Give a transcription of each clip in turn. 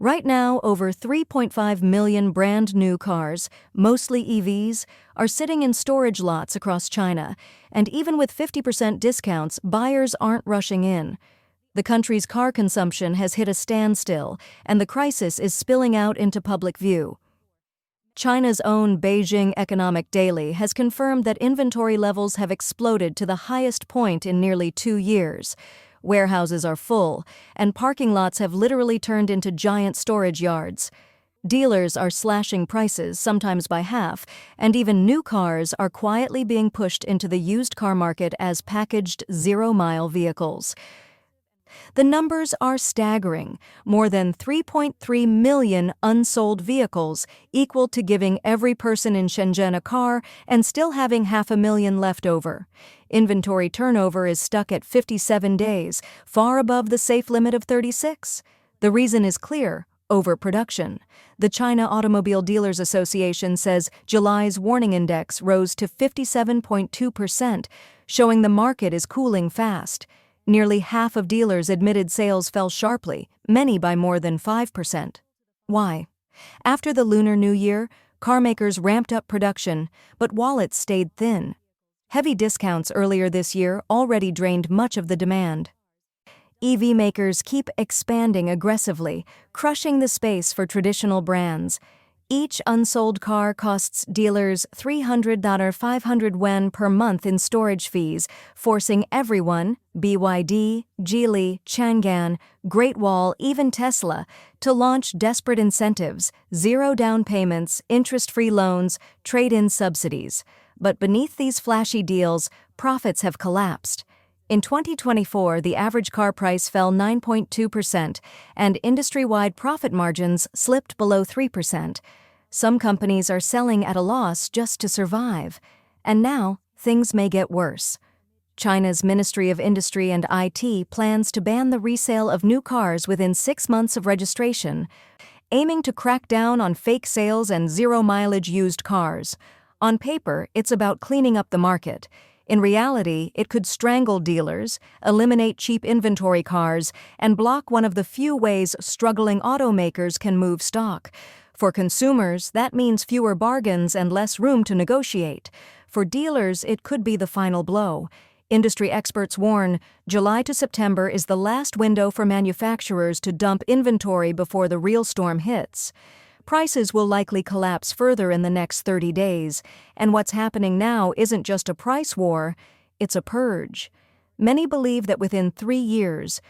Right now, over 3.5 million brand new cars, mostly EVs, are sitting in storage lots across China, and even with 50% discounts, buyers aren't rushing in. The country's car consumption has hit a standstill, and the crisis is spilling out into public view. China's own Beijing Economic Daily has confirmed that inventory levels have exploded to the highest point in nearly 2 years. Warehouses are full, and parking lots have literally turned into giant storage yards. Dealers are slashing prices, sometimes by half, and even new cars are quietly being pushed into the used car market as packaged zero-mile vehicles. The numbers are staggering. More than 3.3 million unsold vehicles, equal to giving every person in Shenzhen a car and still having 500,000 left over. Inventory turnover is stuck at 57 days, far above the safe limit of 36. The reason is clear: overproduction. The China Automobile Dealers Association says July's warning index rose to 57.2%, showing the market is cooling fast. Nearly half of dealers admitted sales fell sharply, many by more than 5%. Why? After the Lunar New Year, carmakers ramped up production, but wallets stayed thin. Heavy discounts earlier this year already drained much of the demand. EV makers keep expanding aggressively, crushing the space for traditional brands. Each unsold car costs dealers 300-500 yuan per month in storage fees, forcing everyone, BYD, Geely, Changan, Great Wall, even Tesla, to launch desperate incentives, zero down payments, interest-free loans, trade-in subsidies. But beneath these flashy deals, profits have collapsed. In 2024, the average car price fell 9.2%, and industry-wide profit margins slipped below 3%. Some companies are selling at a loss just to survive. And now, things may get worse. China's Ministry of Industry and IT plans to ban the resale of new cars within 6 months of registration, aiming to crack down on fake sales and zero-mileage used cars. On paper, it's about cleaning up the market. In reality, it could strangle dealers, eliminate cheap inventory cars, and block one of the few ways struggling automakers can move stock. For consumers, that means fewer bargains and less room to negotiate. For dealers, it could be the final blow. Industry experts warn July to September is the last window for manufacturers to dump inventory before the real storm hits. Prices will likely collapse further in the next 30 days, and what's happening now isn't just a price war, it's a purge. Many believe that within 3 years,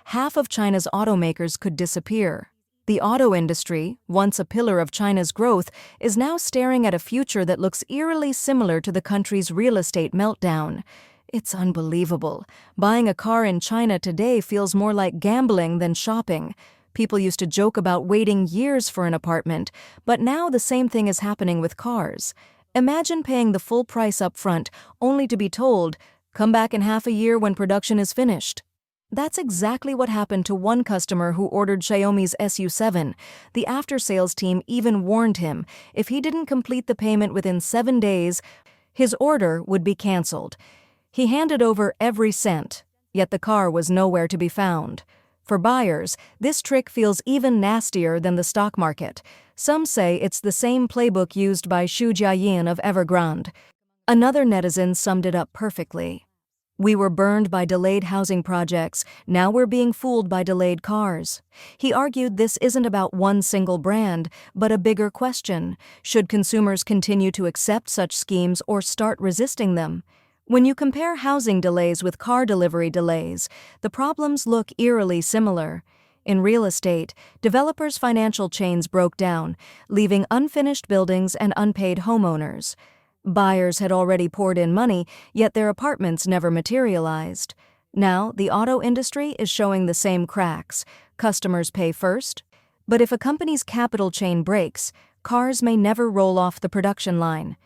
half of China's automakers could disappear. The auto industry, once a pillar of China's growth, is now staring at a future that looks eerily similar to the country's real estate meltdown. It's unbelievable. Buying a car in China today feels more like gambling than shopping. People used to joke about waiting years for an apartment, but now the same thing is happening with cars. Imagine paying the full price up front, only to be told, "Come back in half a year when production is finished." That's exactly what happened to one customer who ordered Xiaomi's SU7. The after-sales team even warned him if he didn't complete the payment within 7 days, his order would be canceled. He handed over every cent, yet the car was nowhere to be found. For buyers, this trick feels even nastier than the stock market. Some say it's the same playbook used by Xu Jiayin of Evergrande. Another netizen summed it up perfectly. "We were burned by delayed housing projects, now we're being fooled by delayed cars." He argued this isn't about one single brand, but a bigger question. Should consumers continue to accept such schemes or start resisting them? When you compare housing delays with car delivery delays, the problems look eerily similar. In real estate, developers' financial chains broke down, leaving unfinished buildings and unpaid homeowners. Buyers had already poured in money, yet their apartments never materialized. Now, the auto industry is showing the same cracks. Customers pay first. But if a company's capital chain breaks, cars may never roll off the production line.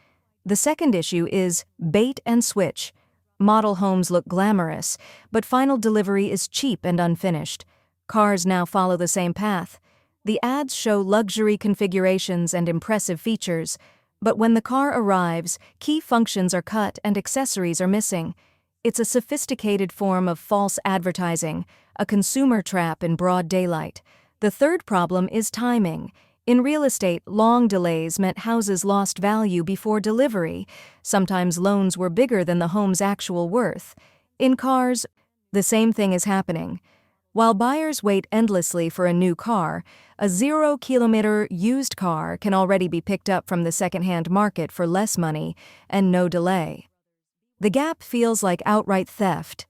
The second issue is bait and switch. Model homes look glamorous, but final delivery is cheap and unfinished. Cars now follow the same path. The ads show luxury configurations and impressive features, but when the car arrives, key functions are cut and accessories are missing. It's a sophisticated form of false advertising, a consumer trap in broad daylight. The third problem is timing. In real estate, long delays meant houses lost value before delivery. Sometimes loans were bigger than the home's actual worth. In cars, the same thing is happening. While buyers wait endlessly for a new car, a 0-kilometer used car can already be picked up from the secondhand market for less money and no delay. The gap feels like outright theft.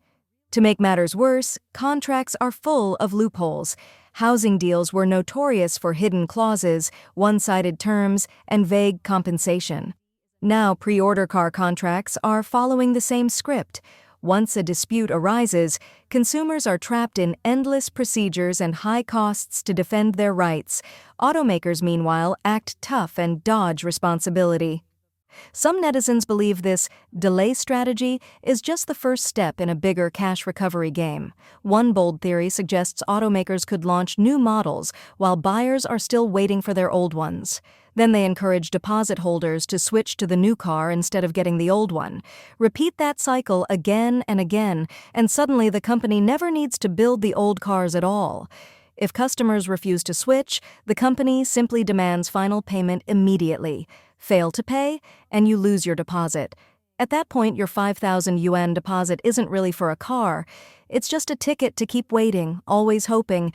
To make matters worse, contracts are full of loopholes. Housing deals were notorious for hidden clauses, one-sided terms, and vague compensation. Now pre-order car contracts are following the same script. Once a dispute arises, consumers are trapped in endless procedures and high costs to defend their rights. Automakers, meanwhile, act tough and dodge responsibility. Some netizens believe this delay strategy is just the first step in a bigger cash recovery game. One bold theory suggests automakers could launch new models while buyers are still waiting for their old ones. Then they encourage deposit holders to switch to the new car instead of getting the old one. Repeat that cycle again and again, and suddenly the company never needs to build the old cars at all. If customers refuse to switch, the company simply demands final payment immediately. Fail to pay, and you lose your deposit. At that point, your 5,000 yuan deposit isn't really for a car. It's just a ticket to keep waiting, always hoping,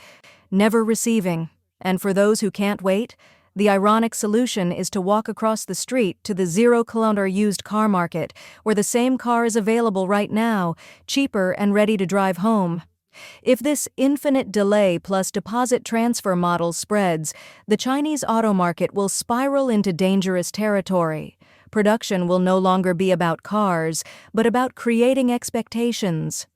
never receiving. And for those who can't wait, the ironic solution is to walk across the street to the 0-kilometer used car market, where the same car is available right now, cheaper and ready to drive home. If this infinite delay plus deposit transfer model spreads, the Chinese auto market will spiral into dangerous territory. Production will no longer be about cars, but about creating expectations.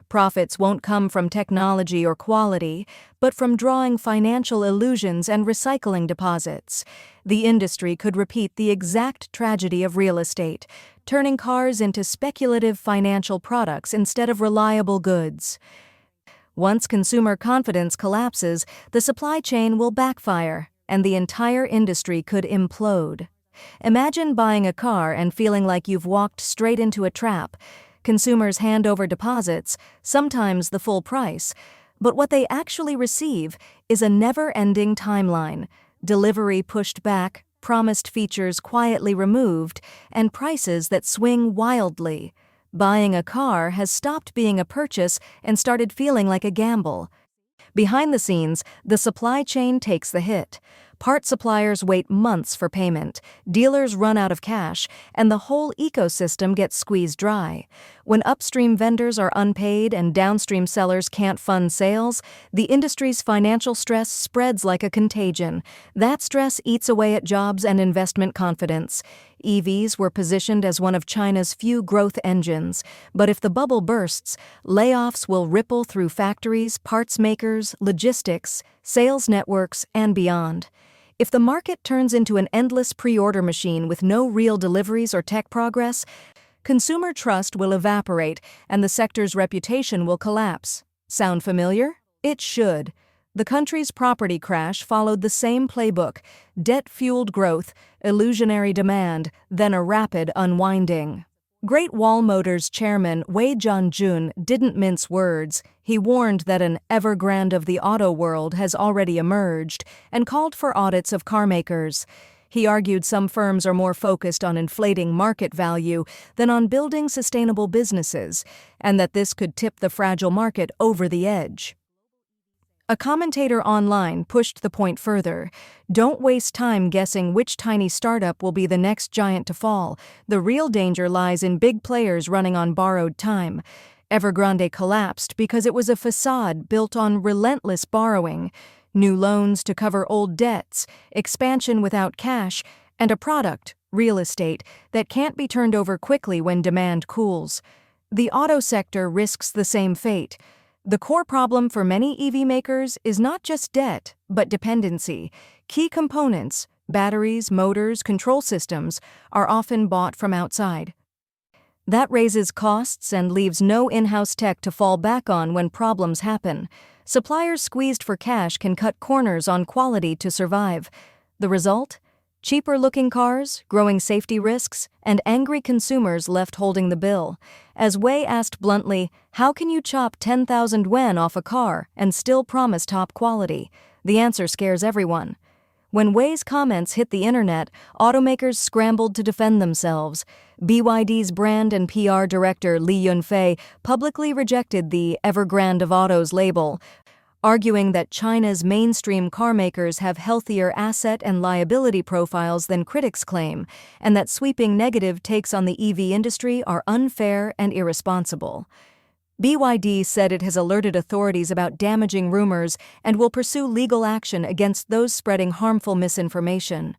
Profits won't come from technology or quality, but from drawing financial illusions and recycling deposits. The industry could repeat the exact tragedy of real estate, turning cars into speculative financial products instead of reliable goods. Once consumer confidence collapses, the supply chain will backfire, and the entire industry could implode. Imagine buying a car and feeling like you've walked straight into a trap. Consumers hand over deposits, sometimes the full price, but what they actually receive is a never-ending timeline. Delivery pushed back, promised features quietly removed, and prices that swing wildly. Buying a car has stopped being a purchase and started feeling like a gamble. Behind the scenes, the supply chain takes the hit. Part suppliers wait months for payment, dealers run out of cash, and the whole ecosystem gets squeezed dry. When upstream vendors are unpaid and downstream sellers can't fund sales, the industry's financial stress spreads like a contagion. That stress eats away at jobs and investment confidence. EVs were positioned as one of China's few growth engines, but if the bubble bursts, layoffs will ripple through factories, parts makers, logistics, sales networks, and beyond. If the market turns into an endless pre-order machine with no real deliveries or tech progress, consumer trust will evaporate and the sector's reputation will collapse. Sound familiar? It should. The country's property crash followed the same playbook: debt-fueled growth, illusionary demand, then a rapid unwinding. Great Wall Motors chairman Wei Jianjun didn't mince words. He warned that an Evergrande of the auto world has already emerged and called for audits of carmakers. He argued some firms are more focused on inflating market value than on building sustainable businesses, and that this could tip the fragile market over the edge. A commentator online pushed the point further. Don't waste time guessing which tiny startup will be the next giant to fall. The real danger lies in big players running on borrowed time. Evergrande collapsed because it was a facade built on relentless borrowing, new loans to cover old debts, expansion without cash, and a product, real estate, that can't be turned over quickly when demand cools. The auto sector risks the same fate. The core problem for many EV makers is not just debt, but dependency. Key components, batteries, motors, control systems, are often bought from outside. That raises costs and leaves no in-house tech to fall back on when problems happen. Suppliers squeezed for cash can cut corners on quality to survive. The result? Cheaper-looking cars, growing safety risks, and angry consumers left holding the bill. As Wei asked bluntly, how can you chop 10,000 yuan off a car and still promise top quality? The answer scares everyone. When Wei's comments hit the internet, automakers scrambled to defend themselves. BYD's brand and PR director Li Yunfei publicly rejected the Evergrande of Autos label, arguing that China's mainstream carmakers have healthier asset and liability profiles than critics claim, and that sweeping negative takes on the EV industry are unfair and irresponsible. BYD said it has alerted authorities about damaging rumors and will pursue legal action against those spreading harmful misinformation.